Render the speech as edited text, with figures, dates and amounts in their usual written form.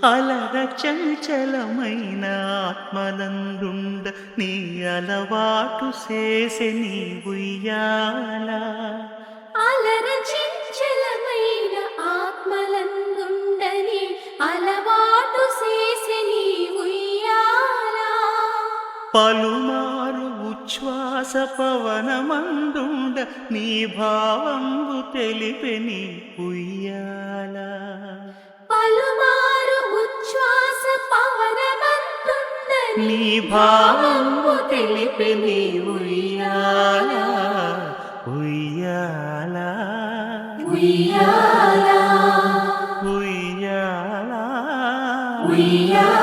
అలర చంచలమైన ఆత్మలందుండ నీ అలవాటు చేసే నీ ఉయ్యాల అలర చంచలమైన ఆత్మలందుండని అలవాటు చేసే నీ ఉయ్యాల పలుమారు ఉచ్ఛ్వాస పవనమందుండ నీ భావంబు తెలిపే నీ ఉయ్యాల పలుమారు ఉచ్ఛ్వాస పవనమందుండని నీ భావంబు తెలిపే నీ ఉయ్యాల ఉయ్యాల ఉయ్యాల ఉయ్యాల ఉయ్యాల